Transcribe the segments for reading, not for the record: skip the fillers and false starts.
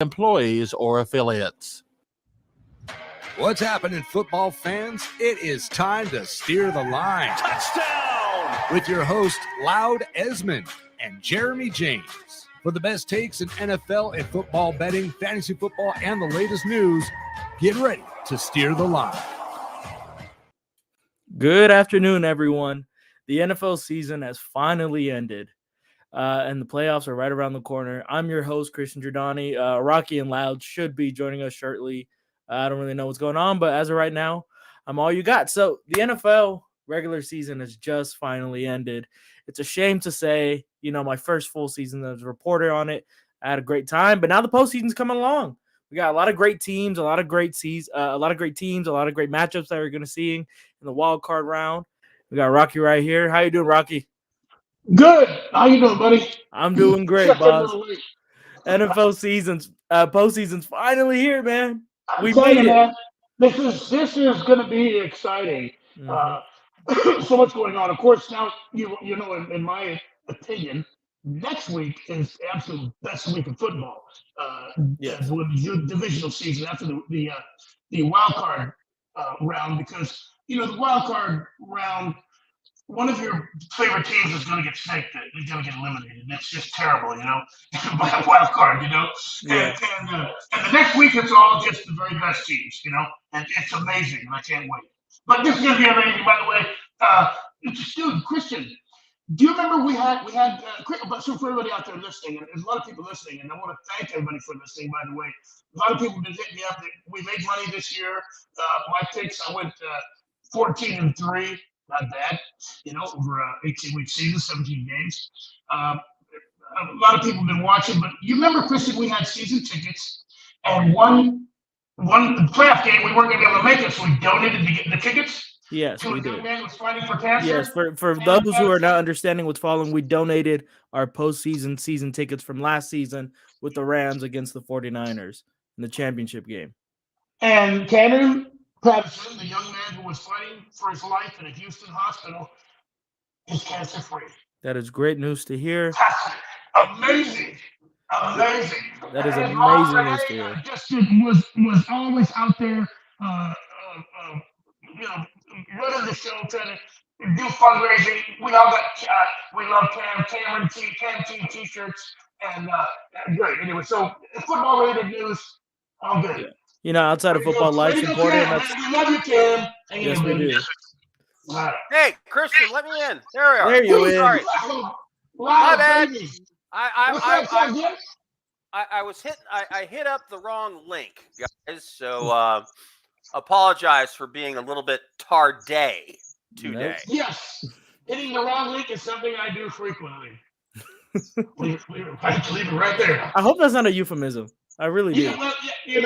employees or affiliates. What's happening, football fans? It is time to steer the line. Touchdown! With your host, Loud Esmond and Jeremy James. For the best takes in NFL and football betting, fantasy football, and the latest news, get ready to steer the line. Good afternoon, everyone. The NFL season has finally ended, and the playoffs are right around the corner. I'm your host, Christian Giordani. Rocky and Loud should be joining us shortly. I don't really know what's going on, but as of right now, I'm all you got. So the NFL regular season has just finally ended. It's a shame to say, my first full season as a reporter on it, I had a great time, but now the postseason's coming along. We got a lot of great teams, a lot of great teams, a lot of great matchups that we're going to see in the wild card round. We got Rocky right here. How you doing, Rocky? Good. How you doing, buddy? I'm doing great, boss. NFL season's postseason's finally here, man. We made it. Man, this is going to be exciting. Mm-hmm. So much going on. Of course, now in my opinion, next week is absolute best week of football. Yes. With the divisional season after the wild card round, because the wild card round, one of your favorite teams is going to get snaked. He's going to get eliminated. That's just terrible, by a wild card, Yeah. And the next week it's all just the very best teams, and it's amazing, and I can't wait. But this is going to be amazing, by the way. Dude, Christian, do you remember we had so for everybody out there listening, and there's a lot of people listening, and I want to thank everybody for listening, by the way. A lot of people have been hitting me up. We made money this year. My picks, I went 14-3. Not bad, over an 18-week season, 17 games. A lot of people have been watching, but you remember, Christian, we had season tickets, and one playoff game we weren't going to be able to make it, so we donated the tickets. Yes, we did. To a man who was fighting for cancer. Yes, for those who are not understanding what's following, we donated our postseason season tickets from last season with the Rams against the 49ers in the championship game. And Cameron Patterson, the young man who was fighting for his life in a Houston hospital, is cancer-free. That is great news to hear. Amazing. That is amazing news to hear. Justin was always out there, running the show, trying to do fundraising. We all got, we love Cameron T-shirts, and great. Anyway, so football-related news, all good. Yeah. Outside of football, life's important. We love you, Cam. Yes, we do. Hey, Christian, let me in. There we are. There you Sorry. My bad. I hit up the wrong link, guys. So apologize for being a little bit tarday today. Yes, hitting the wrong link is something I do frequently. leave it right there. I hope that's not a euphemism. I really do. You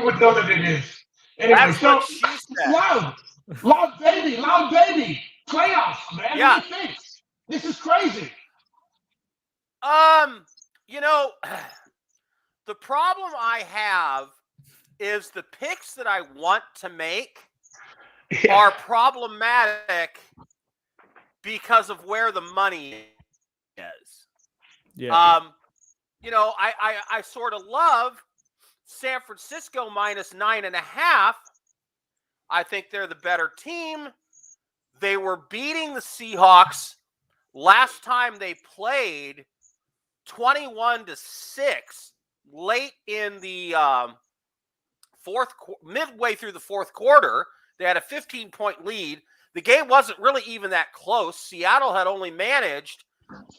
would know that it is. Anyway, That's what she said. Loud baby, playoffs, man. Yeah. What do you think? This is crazy. The problem I have is the picks that I want to make are problematic because of where the money is. Yeah. I sort of love San Francisco minus 9.5. I think they're the better team. They were beating the Seahawks last time they played 21-6 late in the midway through the fourth quarter. They had a 15-point lead. The game wasn't really even that close. Seattle had only managed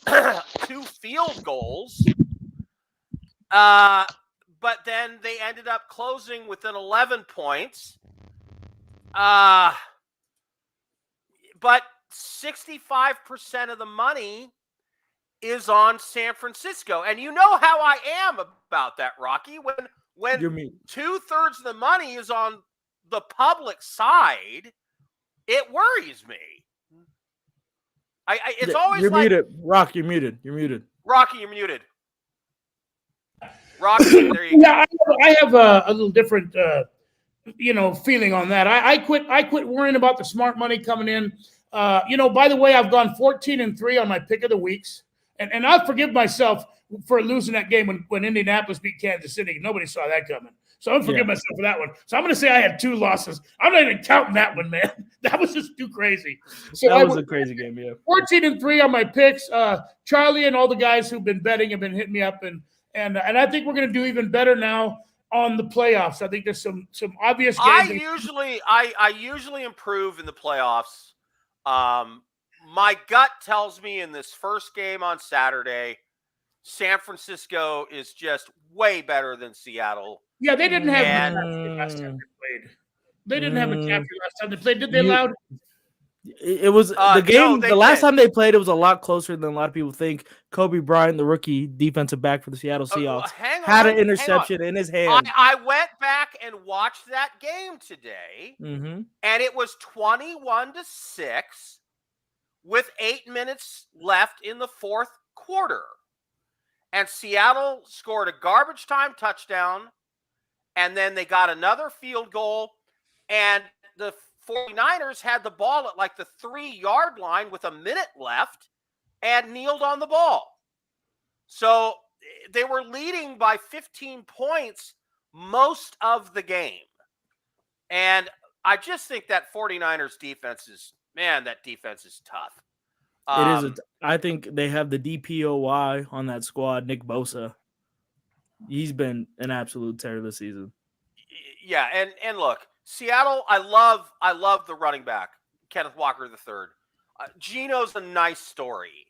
2 field goals. But then they ended up closing within 11 points. But 65% of the money is on San Francisco. And you know how I am about that, Rocky. When 2/3 of the money is on the public side, it worries me. It's always you're like... muted. Rock, you're muted. Rocky, you're muted. Rocky, there you go. Yeah, I have a little different, feeling on that. I quit worrying about the smart money coming in. By the way, I've gone 14-3 on my pick of the weeks, And I'll forgive myself for losing that game when Indianapolis beat Kansas City. Nobody saw that coming. So I'm forgive myself for that one. So I'm going to say I had 2 losses. I'm not even counting that one, man. That was just too crazy. So that was a crazy game, yeah. 14-3 on my picks. Charlie and all the guys who've been betting have been hitting me up, and I think we're going to do even better now on the playoffs. I think there's some obvious games. I usually improve in the playoffs. My gut tells me in this first game on Saturday, San Francisco is just way better than Seattle. Yeah, they didn't have McCaffrey last time they played. They didn't have McCaffrey last time they played. Did they allow? It was the game. No, the last time they played, it was a lot closer than a lot of people think. Kobe Bryant, the rookie defensive back for the Seattle Seahawks, had an interception in his hand. I went back and watched that game today, and it was 21-6 with 8 minutes left in the fourth quarter. And Seattle scored a garbage time touchdown, and then they got another field goal, and the 49ers had the ball at like the 3-yard line with a minute left and kneeled on the ball. So they were leading by 15 points most of the game. And I just think that 49ers defense is tough. It is. I think they have the DPOY on that squad, Nick Bosa. He's been an absolute terror this season. Yeah, and look, Seattle, I love the running back, Kenneth Walker III. Geno's a nice story.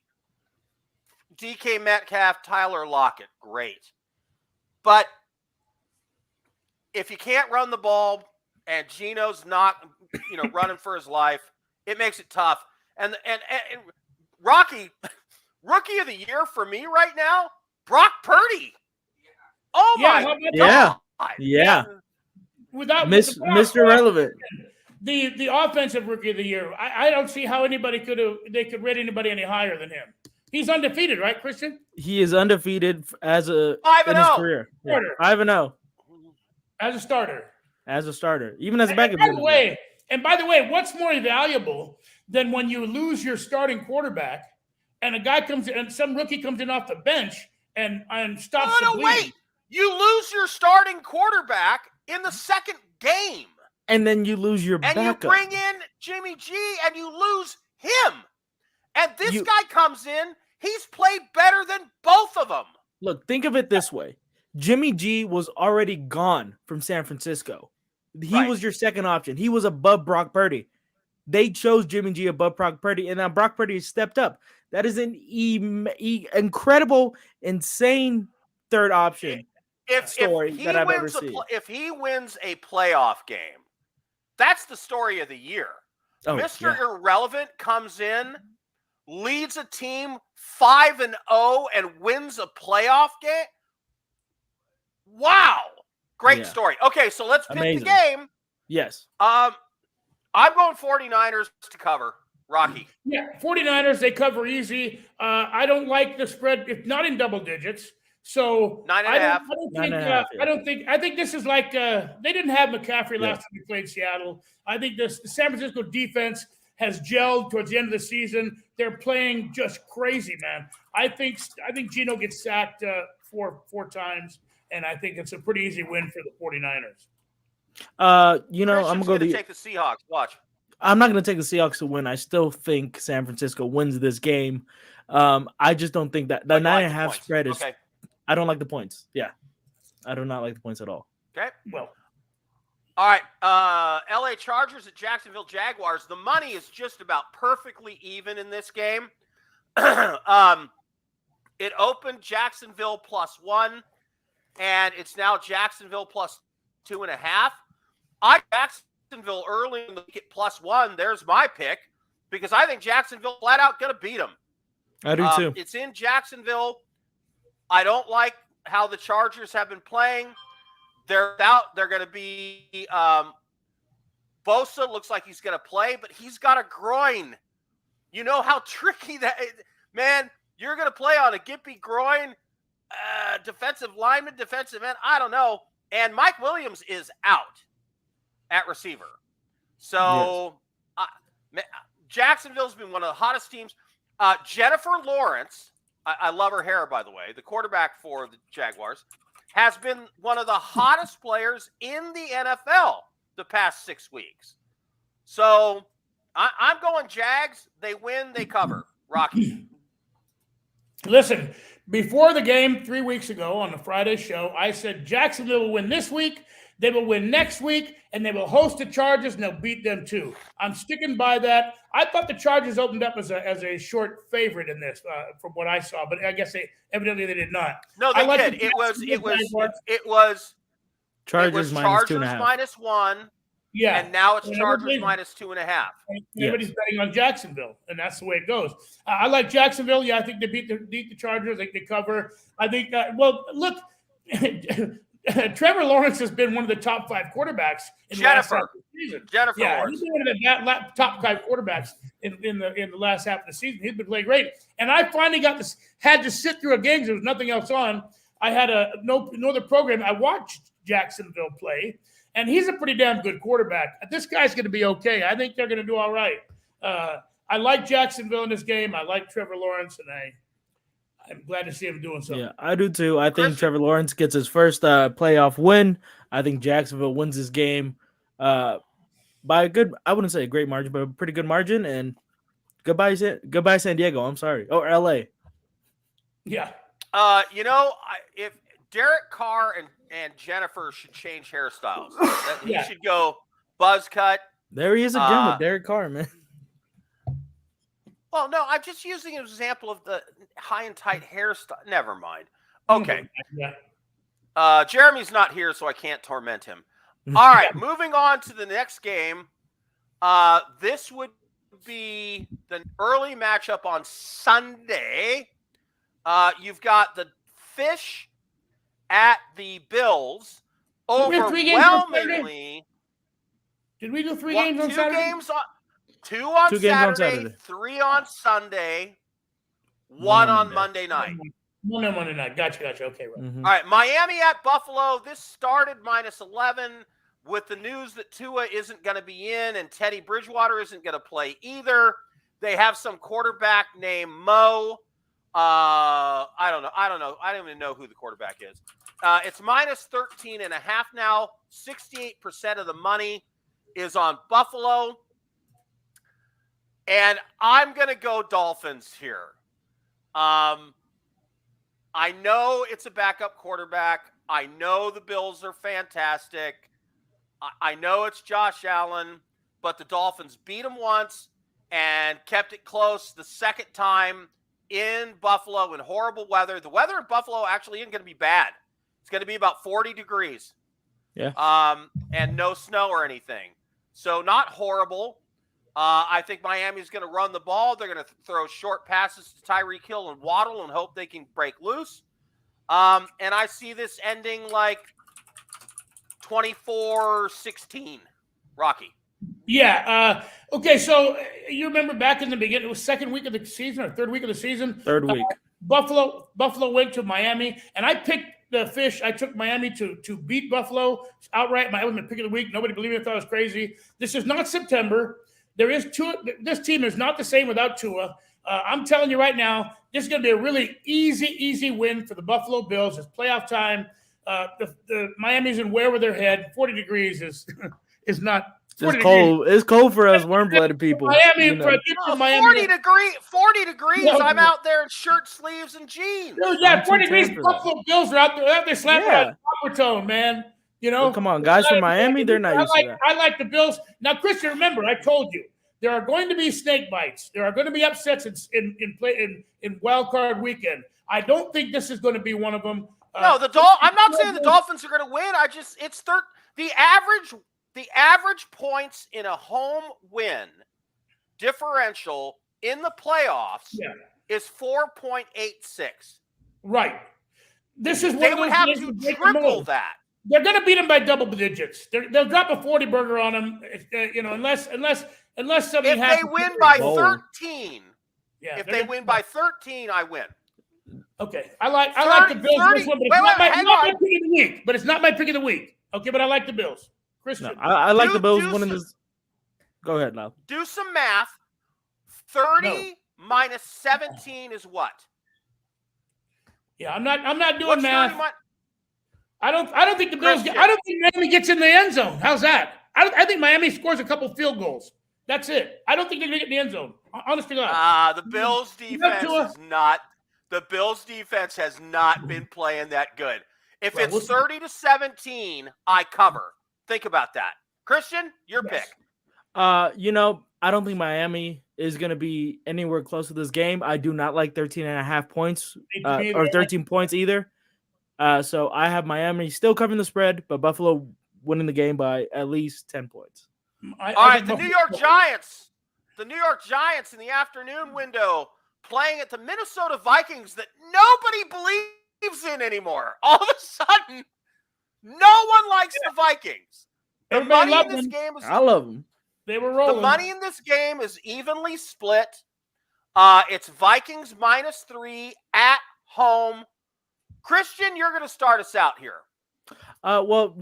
DK Metcalf, Tyler Lockett, great. But if you can't run the ball and Geno's not, running for his life, it makes it tough. And Rocky, rookie of the year for me right now, Brock Purdy. Oh my God. Yeah. Without Mr. Relevant. The offensive rookie of the year. I don't see how they could rate anybody any higher than him. He's undefeated, right, Christian? He is undefeated as a 5-0 in his career. 5-0 as a starter. As a starter, even as a backup. By the way, what's more valuable than when you lose your starting quarterback and a guy comes in and some rookie comes in off the bench and stops the bleeding? Wait. You lose your starting quarterback in the second game. And then you lose your backup. And you bring in Jimmy G and you lose him. And this guy comes in, he's played better than both of them. Look, think of it this way. Jimmy G was already gone from San Francisco. He was your second option. He was above Brock Purdy. They chose Jimmy G above Brock Purdy, and now Brock Purdy has stepped up. That is an incredible, insane third option story that I've ever seen. If he wins a playoff game, that's the story of the year. Mr. Irrelevant comes in, leads a team 5-0 and wins a playoff game. Wow. Great story. Okay, so let's pick the game. Yes. I'm going 49ers to cover. Rocky. Yeah, 49ers, they cover easy. I don't like the spread, if not in double digits. So 9.5. I think this is like they didn't have McCaffrey last time we played Seattle. I think the San Francisco defense has gelled towards the end of the season. They're playing just crazy, man. I think Geno gets sacked four times, and I think it's a pretty easy win for the 49ers. I'm going to take the Seahawks. Watch. I'm not going to take the Seahawks to win. I still think San Francisco wins this game. I just don't think that the 9.5 spread is. Okay. I don't like the points. Yeah, I do not like the points at all. Okay. Well. All right. LA Chargers at Jacksonville Jaguars. The money is just about perfectly even in this game. It opened Jacksonville +1, and it's now Jacksonville +2.5. I Jacksonville early in the week at +1. There's my pick because I think Jacksonville flat out going to beat them. I do too. It's in Jacksonville. I don't like how the Chargers have been playing. They're going to be Bosa looks like he's going to play, but he's got a groin. You know how tricky that is. Man, you're going to play on a gimpy groin, defensive lineman, defensive end. I don't know. And Mike Williams is out at receiver. So Jacksonville's been one of the hottest teams. Jennifer Lawrence, I love her hair, by the way, the quarterback for the Jaguars, has been one of the hottest players in the NFL the past 6 weeks. So I'm going Jags. They win, they cover. Rocky. Listen, before the game 3 weeks ago on the Friday show, I said Jacksonville will win this week, they will win next week, and they will host the Chargers, and they'll beat them too. I'm sticking by that. I thought the Chargers opened up as a short favorite in this, from what I saw, but I guess evidently they did not. No, they did. It was Chargers -1. Yeah, and now it's Chargers -2.5. Everybody's betting on Jacksonville, and that's the way it goes. I like Jacksonville. Yeah, I think they beat the Chargers. I think they cover. I think. Well, look, Trevor Lawrence has been one of the top 5 quarterbacks in the last half of the season. Yeah, he's been one of the top 5 quarterbacks in the last half of the season. He's been playing great, and I finally had to sit through a game. There was nothing else on. I had no other program. I watched Jacksonville play. And he's a pretty damn good quarterback. This guy's going to be okay. I think they're going to do all right. I like Jacksonville in this game. I like Trevor Lawrence, and I'm glad to see him doing something. Yeah, I do too. I think Trevor Lawrence gets his first playoff win. I think Jacksonville wins this game by a good, I wouldn't say a great margin, but a pretty good margin. And goodbye San Diego. I'm sorry. Or LA. Yeah. If Derek Carr and Jennifer should change hairstyles. He should go buzz cut. There he is again with Derek Carr, man. Well, no, I'm just using an example of the high and tight hairstyle. Never mind. Okay. Yeah. Jeremy's not here, so I can't torment him. All right, moving on to the next game. This would be the early matchup on Sunday. You've got the Fish at the Bills. Overwhelmingly. Did we do 3 games on Saturday? 2 on Saturday, 3 on Sunday, 1 on Monday night. 1 on Monday night. Gotcha. Okay, right. Mm-hmm. All right, Miami at Buffalo. This started -11 with the news that Tua isn't going to be in and Teddy Bridgewater isn't going to play either. They have some quarterback named Mo. I don't know. I don't even know who the quarterback is. It's -13.5 now. 68% of the money is on Buffalo. And I'm going to go Dolphins here. I know it's a backup quarterback. I know the Bills are fantastic. I know it's Josh Allen, but the Dolphins beat him once and kept it close the second time in Buffalo in horrible weather. The weather in Buffalo actually isn't going to be bad. It's going to be about 40 degrees. Yeah. And no snow or anything. So not horrible. I think Miami's going to run the ball. They're going to throw short passes to Tyreek Hill and Waddle and hope they can break loose. And I see this ending like 24-16. Rocky. Yeah. Okay, so you remember back in the beginning, it was second week of the season or third week of the season? Third week. Buffalo went to Miami, and I picked the Fish. I took Miami to beat Buffalo outright. My pick of the week. Nobody believed me. I thought it was crazy. This is not September. There is Tua. This team is not the same without Tua. I'm telling you right now, this is going to be a really easy win for the Buffalo Bills. It's playoff time. The Miami's in where with their head. 40 degrees is not. It's cold. It's cold for us warm-blooded people. Miami, Miami. 40 degrees. Yeah. I'm out there in shirt sleeves and jeans. Dude, yeah, 40 degrees. Buffalo Bills are out there slapping on copper tone, man. You know, well, come on, guys from Miami, they're not used to that. I like the Bills. Now, Christian, remember, I told you there are going to be snake bites. There are going to be upsets in wild card weekend. I don't think this is going to be one of them. No, I'm not saying the Dolphins are going to win. It's the average points in a home win differential in the playoffs is 4.86. Right. This is they would have to triple that. They're going to beat them by double digits. They'll drop a 40 burger on them, unless something happens. If they win by 13, if they win by 13, I win. Okay, I like the Bills. 30, but it's not my pick of the week. But it's not my pick of the week. Okay, but I like the Bills. Christian, no, I like the Bills winning this. Go ahead now. Do some math. 30 minus 17 is what? Yeah, I'm not doing What's math. 30 I don't think the Bills. I don't think Miami gets in the end zone. How's that? I think Miami scores a couple field goals. That's it. I don't think they're going to get in the end zone. Honest to God. The Bills defense is not. The Bills defense has not been playing that good. If it's 30-17, I cover. Think about that. Christian, your pick. I don't think Miami is going to be anywhere close to this game. I do not like 13.5 points or 13 points either. So I have Miami still covering the spread, but Buffalo winning the game by at least 10 points. All right, the New York Giants. The New York Giants in the afternoon window playing at the Minnesota Vikings that nobody believes in anymore. All of a sudden, no one likes the Vikings. The money in this game is. I love them. They were rolling. The money in this game is evenly split. It's Vikings -3 at home. Christian, you're going to start us out here. Well,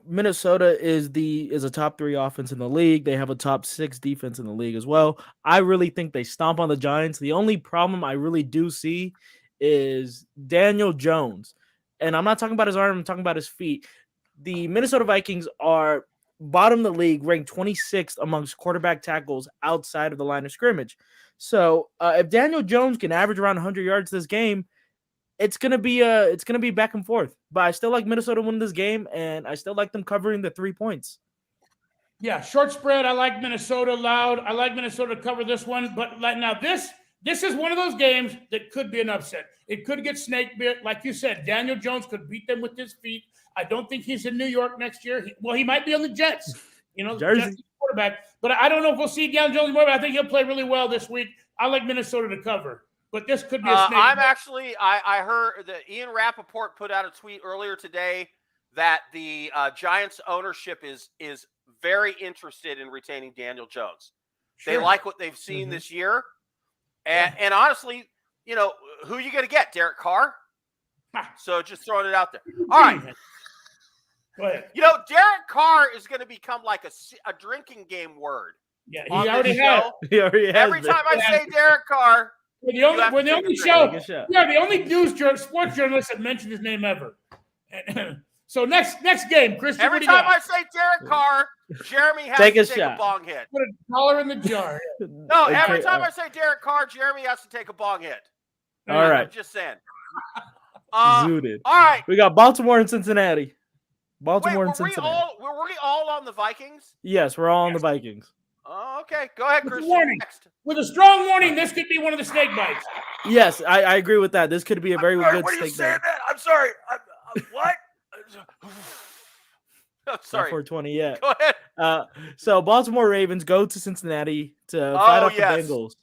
Minnesota is a top 3 offense in the league. They have a top 6 defense in the league as well. I really think they stomp on the Giants. The only problem I really do see is Daniel Jones. And I'm not talking about his arm, I'm talking about his feet. The Minnesota Vikings are bottom of the league, ranked 26th amongst quarterback tackles outside of the line of scrimmage. So if Daniel Jones can average around 100 yards this game, it's gonna be back and forth. But I still like Minnesota winning this game, and I still like them covering the 3 points. Yeah, short spread. I like Minnesota loud. I like Minnesota to cover this one. But now this is one of those games that could be an upset. It could get snake bit, like you said. Daniel Jones could beat them with his feet. I don't think he's in New York next year. He might be on the Jets. Jersey quarterback. But I don't know if we'll see Daniel Jones more. But I think he'll play really well this week. I like Minnesota to cover. But this could be a snake. I heard that Ian Rappaport put out a tweet earlier today that the Giants ownership is very interested in retaining Daniel Jones. Sure. They like what they've seen this year. And honestly, who are you going to get? Derek Carr? So just throwing it out there. All right. Go ahead. Derek Carr is going to become like a drinking game word. Yeah, he already has. Every time I say Derek Carr, we're the only show. Yeah, the only sports journalist that mentioned his name ever. So next game, Christian. Every time I say Derek Carr, Jeremy has to take a bong hit. Put a dollar in the jar. No, every time I say Derek Carr, Jeremy has to take a bong hit. All right. I'm just saying. Zooted. All right. We got Baltimore and Cincinnati. Were we all on the Vikings? Yes, we're all on the Vikings. Oh, okay. Go ahead, Christian. Next. With a strong warning, this could be one of the snake bites. Yes, I agree with that. This could be a very good snake bite. I'm sorry. What? I'm sorry. 420 yet. Go ahead. So Baltimore Ravens go to Cincinnati to fight off the Bengals.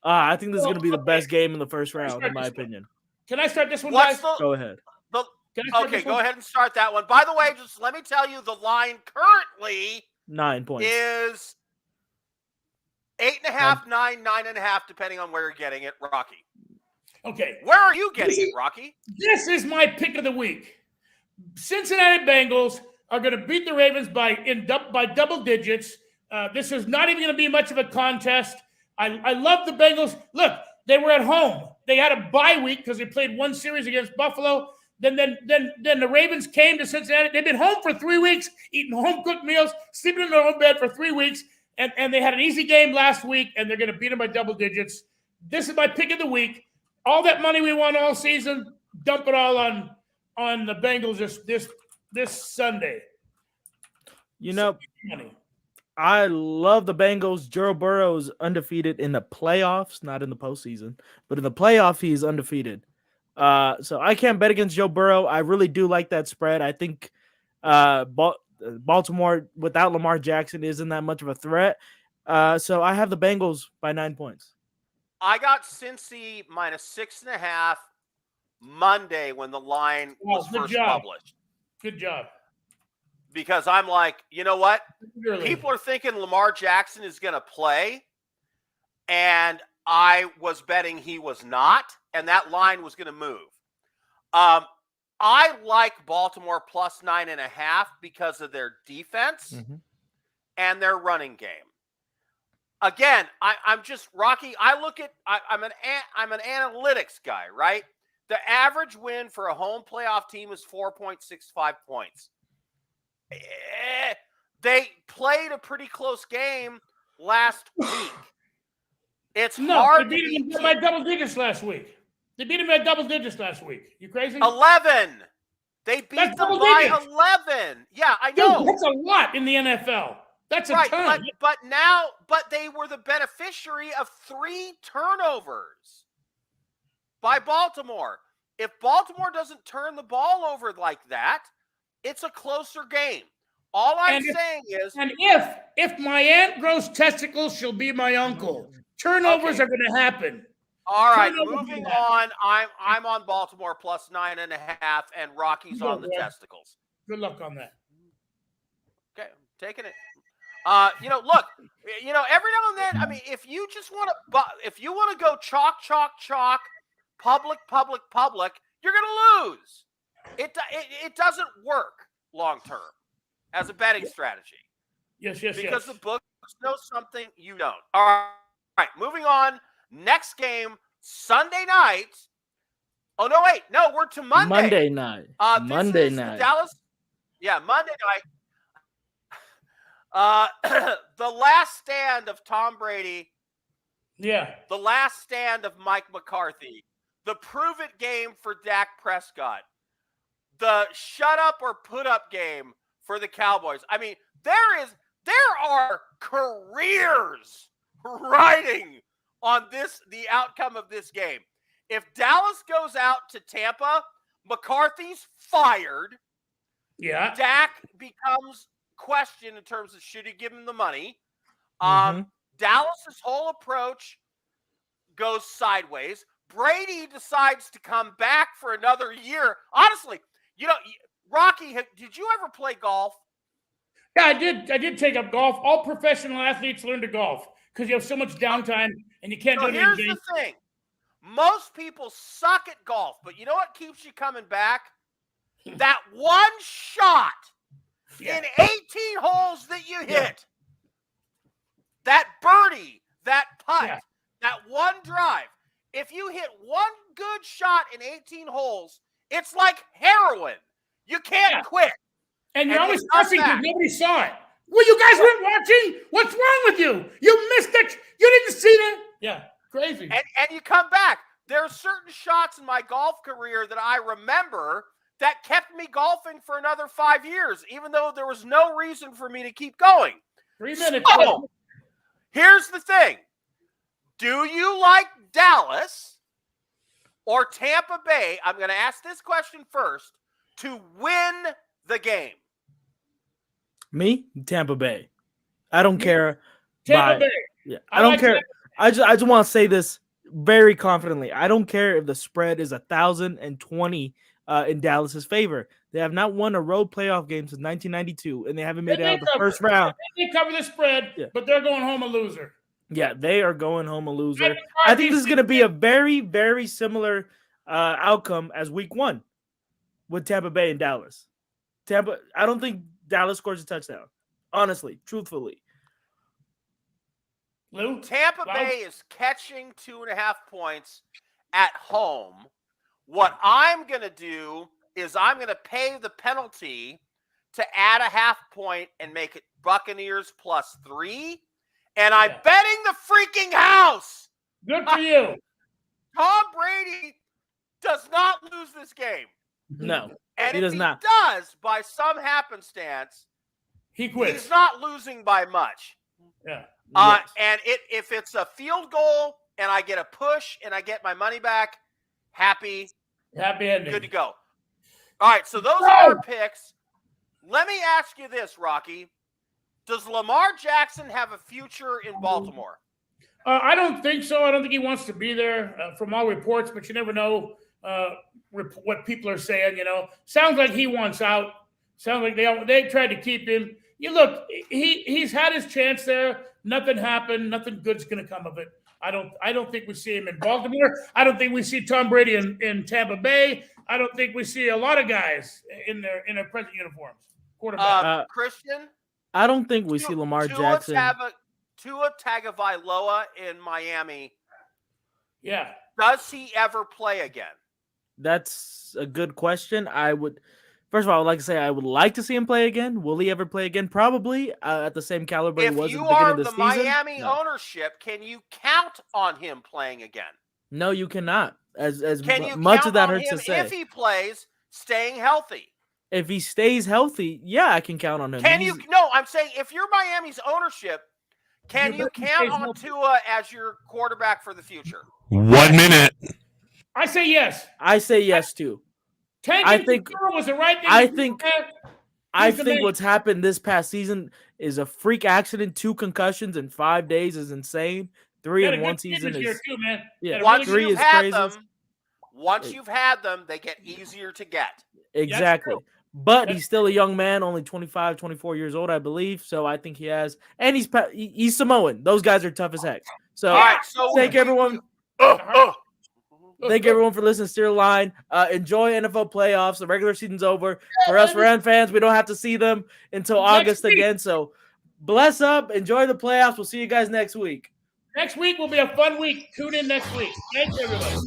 I think this is going to be the best game in the first round, in my opinion. Can I start this one, guys? Go ahead. Okay, go ahead and start that one. By the way, just let me tell you, the line currently 9 points is 8.5, 9, 9.5, depending on where you're getting it, Rocky. Okay. Where are you getting it, Rocky? This is my pick of the week. Cincinnati Bengals are going to beat the Ravens by double digits. This is not even going to be much of a contest. I love the Bengals. Look, they were at home. They had a bye week because they played one series against Buffalo. Then the Ravens came to Cincinnati. They've been home for 3 weeks, eating home-cooked meals, sleeping in their own bed for 3 weeks, and they had an easy game last week, and they're going to beat them by double digits. This is my pick of the week. All that money we won all season, dump it all on the Bengals this Sunday. I love the Bengals. Joe Burrow is undefeated in the playoffs, not in the postseason, but in the playoff he's undefeated. So I can't bet against Joe Burrow. I really do like that spread. I think Baltimore without Lamar Jackson isn't that much of a threat. So I have the Bengals by 9 points. I got Cincy -6.5 Monday when the line was first published. Good job. Because I'm like, you know what? People are thinking Lamar Jackson is going to play, and I was betting he was not, and that line was going to move. I like Baltimore plus 9.5 because of their defense and their running game. Again, I'm just Rocky. I'm an analytics guy, right? The average win for a home playoff team is 4.65 points. They played a pretty close game last week. It's hard. They beat them by double digits last week. They beat them by double digits last week. You crazy? 11. They beat them by 11. Yeah, I know. Dude, that's a lot in the NFL. That's a ton. But they were the beneficiary of 3 turnovers by Baltimore. If Baltimore doesn't turn the ball over like that, it's a closer game. All I'm saying is, and if my aunt grows testicles, she'll be my uncle. Turnovers are going to happen. All right, moving on. I'm on Baltimore plus 9.5, and Rocky's on the testicles. Good luck on that. Okay, I'm taking it. Look, every now and then, I mean, if you want to go chalk, public, you're going to lose. It doesn't work long term as a betting strategy. Yes. Because the books know something you don't. All right, moving on. Next game, Sunday night. Oh, no, wait. No, we're to Monday. Monday night. Monday night. Dallas. Yeah, Monday night. The last stand of Tom Brady. Yeah. The last stand of Mike McCarthy. The prove-it game for Dak Prescott. The shut up or put up game for the Cowboys. I mean, there are careers riding on the outcome of this game. If Dallas goes out to Tampa, McCarthy's fired. Yeah. Dak becomes questioned in terms of should he give him the money. Dallas's whole approach goes sideways. Brady decides to come back for another year. Honestly, Rocky, did you ever play golf? Yeah, I did. I did take up golf. All professional athletes learn to golf because you have so much downtime and you can't do anything. Here's the thing. Most people suck at golf, but you know what keeps you coming back? That one shot in 18 holes that you hit. That birdie, that putt, that one drive. If you hit one good shot in 18 holes, it's like heroin. You can't quit. And you're always fussing because nobody saw it. Well, you guys weren't watching? What's wrong with you? You missed it. You didn't see that? Yeah, crazy. And you come back. There are certain shots in my golf career that I remember that kept me golfing for another 5 years, even though there was no reason for me to keep going. 3 minutes. So, here's the thing. Do you like Dallas or Tampa Bay? I'm going to ask this question first. To win the game. Me? Tampa Bay. I don't care. Tampa Bay. Yeah, I don't care. I just want to say this very confidently. I don't care if the spread is 1,020 in Dallas's favor. They have not won a road playoff game since 1992, and they haven't made it out of the first round. They cover the spread, but they're going home a loser. Yeah, they are going home a loser. I think this is going to be a very, very similar outcome as Week 1 with Tampa Bay and Dallas. I don't think Dallas scores a touchdown. Honestly, truthfully. Lou? Tampa Bay is catching 2.5 points at home. What I'm going to do is I'm going to pay the penalty to add a 0.5 point and make it Buccaneers +3. And I'm betting the freaking house. Good for you. Tom Brady does not lose this game. No, and he does not. Does, by some happenstance, he quits. He's not losing by much. Yeah. And if it's a field goal and I get a push and I get my money back, happy ending. Good to go. All right, so those are our picks. Let me ask you this, Rocky. Does Lamar Jackson have a future in Baltimore? I don't think so. I don't think he wants to be there from all reports, but you never know what people are saying, Sounds like he wants out. Sounds like they tried to keep him. You look, he's had his chance there. Nothing happened. Nothing good's going to come of it. I don't think we see him in Baltimore. I don't think we see Tom Brady in Tampa Bay. I don't think we see a lot of guys in their present uniforms. Quarterback. Christian? I don't think we see Lamar Jackson. Tua Tagovailoa in Miami. Yeah. Does he ever play again? That's a good question. First of all, I would like to say I would like to see him play again. Will he ever play again? Probably at the same caliber he was at the beginning of the season. If you are the Miami ownership, can you count on him playing again? No, you cannot. As can you much count as that on hurts him to say. if he plays, staying healthy? If he stays healthy, yeah, I can count on him. No, I'm saying if you're Miami's ownership, can you count on Tua as your quarterback for the future? 1 minute. I say yes. I say yes too. I think was the right thing. I think what's happened this past season is a freak accident. 2 concussions in 5 days is insane. 3 in 1 season is too, man. Yeah, once 3 is crazy. Once you've had them, they get easier to get. Exactly. But he's still a young man, only 25, 24 years old, I believe. So I think he has, and he's Samoan. Those guys are tough as heck. So, all right, so thank everyone. Thank everyone for listening to Steer the Line. Enjoy NFL playoffs. The regular season's over. For us Rams fans, we don't have to see them until August again. So bless up. Enjoy the playoffs. We'll see you guys next week. Next week will be a fun week. Tune in next week. Thanks, everybody. Yeah.